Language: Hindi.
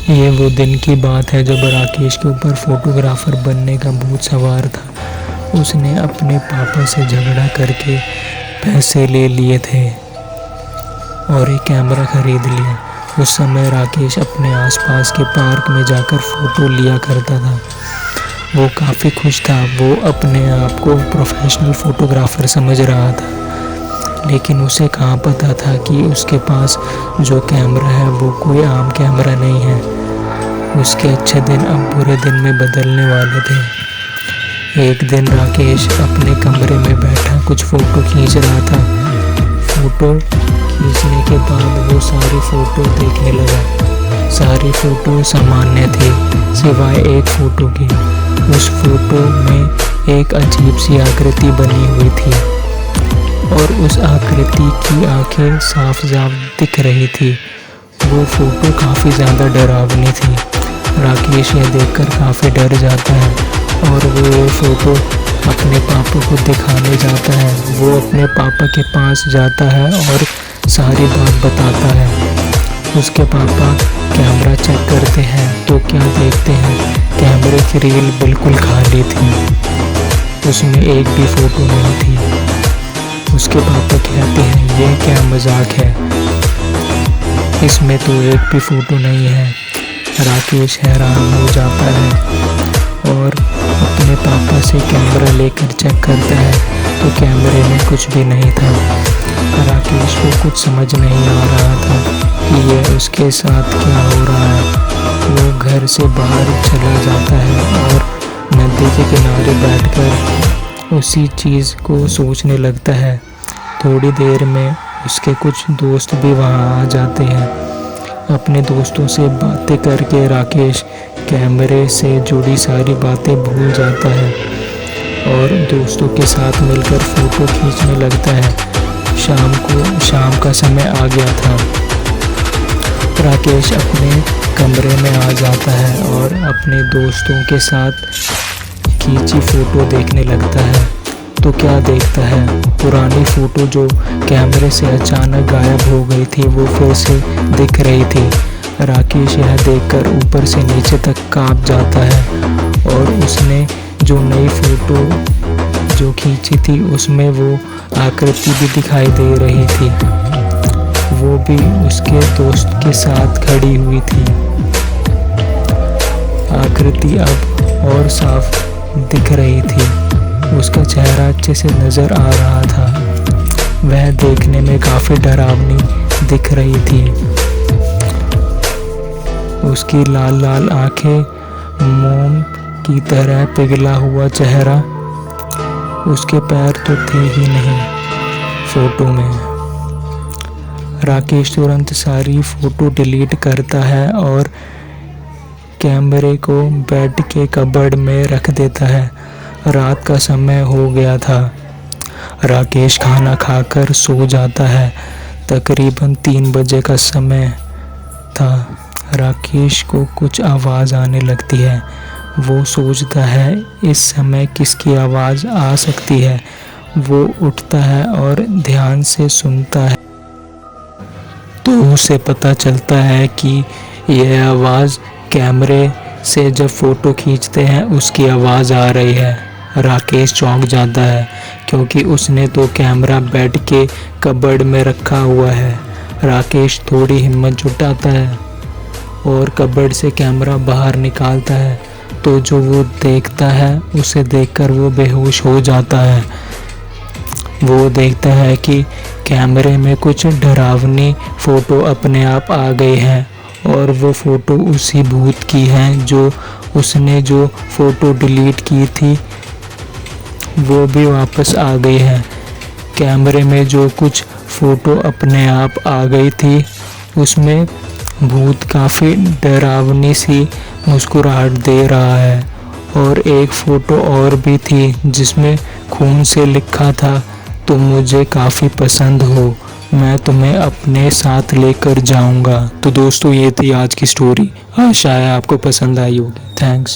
ये वो दिन की बात है जब राकेश के ऊपर फोटोग्राफर बनने का भूत सवार था। उसने अपने पापा से झगड़ा करके पैसे ले लिए थे और एक कैमरा खरीद लिया। उस समय राकेश अपने आसपास के पार्क में जाकर फ़ोटो लिया करता था। वो काफ़ी खुश था। वो अपने आप को प्रोफेशनल फ़ोटोग्राफ़र समझ रहा था, लेकिन उसे कहाँ पता था कि उसके पास जो कैमरा है वो कोई आम कैमरा नहीं है। उसके अच्छे दिन अब बुरे दिन में बदलने वाले थे। एक दिन राकेश अपने कमरे में बैठा कुछ फ़ोटो खींच रहा था। फ़ोटो खींचने के बाद वो सारी फ़ोटो देखने लगा। सारी फ़ोटो सामान्य थी सिवाय एक फ़ोटो की। उस फ़ोटो में एक अजीब सी आकृति बनी हुई थी और उस आकृति की आंखें साफ साफ दिख रही थी। वो फ़ोटो काफ़ी ज़्यादा डरावनी थी। राकेश यह देखकर काफ़ी डर जाता है और वो ये फ़ोटो अपने पापा को दिखाने जाता है। वो अपने पापा के पास जाता है और सारी बात बताता है। उसके पापा कैमरा चेक करते हैं तो क्या देखते हैं, कैमरे की रील बिल्कुल खाली थी। उसमें एक भी फ़ोटो नहीं थी। उसके पापा कहते हैं, ये क्या मजाक है, इसमें तो एक भी फ़ोटो नहीं है। राकेश हैरान हो जाता है और अपने पापा से कैमरा लेकर चेक करता है तो कैमरे में कुछ भी नहीं था। राकेश को कुछ समझ नहीं आ रहा था कि ये उसके साथ क्या हो रहा है। वो घर से बाहर चला जाता है और नदी के किनारे बैठकर उसी चीज़ को सोचने लगता है। थोड़ी देर में उसके कुछ दोस्त भी वहाँ आ जाते हैं। अपने दोस्तों से बातें करके राकेश कैमरे से जुड़ी सारी बातें भूल जाता है और दोस्तों के साथ मिलकर फ़ोटो खींचने लगता है। शाम का समय आ गया था। राकेश अपने कमरे में आ जाता है और अपने दोस्तों के साथ खींची फ़ोटो देखने लगता है तो क्या देखता है, पुरानी फ़ोटो जो कैमरे से अचानक गायब हो गई थी वो फिर से दिख रही थी। राकेश यह देखकर ऊपर से नीचे तक कांप जाता है और उसने जो नई फ़ोटो जो खींची थी उसमें वो आकृति भी दिखाई दे रही थी। वो भी उसके दोस्त के साथ खड़ी हुई थी। आकृति अब और साफ दिख रही थी। उसका चेहरा अच्छे से नज़र आ रहा था। वह देखने में काफ़ी डरावनी दिख रही थी। उसकी लाल लाल आंखें, मोम की तरह पिघला हुआ चेहरा, उसके पैर तो थे ही नहीं फ़ोटो में। राकेश तुरंत सारी फ़ोटो डिलीट करता है और कैमरे को बेड के कबर्ड में रख देता है। रात का समय हो गया था। राकेश खाना खाकर सो जाता है। तकरीबन 3 बजे का समय था। राकेश को कुछ आवाज़ आने लगती है। वो सोचता है इस समय किसकी आवाज़ आ सकती है। वो उठता है और ध्यान से सुनता है तो उसे पता चलता है कि यह आवाज़ कैमरे से जब फ़ोटो खींचते हैं उसकी आवाज़ आ रही है। राकेश चौंक जाता है क्योंकि उसने तो कैमरा बेड के कबर्ड में रखा हुआ है। राकेश थोड़ी हिम्मत जुटाता है और कबर्ड से कैमरा बाहर निकालता है तो जो वो देखता है उसे देखकर वो बेहोश हो जाता है। वो देखता है कि कैमरे में कुछ डरावनी फ़ोटो अपने आप आ गई है और वो फ़ोटो उसी भूत की है जो उसने जो फ़ोटो डिलीट की थी वो भी वापस आ गई है। कैमरे में जो कुछ फ़ोटो अपने आप आ गई थी उसमें भूत काफ़ी डरावनी सी मुस्कुराहट दे रहा है और एक फ़ोटो और भी थी जिसमें खून से लिखा था, तुम मुझे काफ़ी पसंद हो, मैं तुम्हें अपने साथ लेकर जाऊंगा। तो दोस्तों ये थी आज की स्टोरी। आशा है आपको पसंद आई होगी। थैंक्स।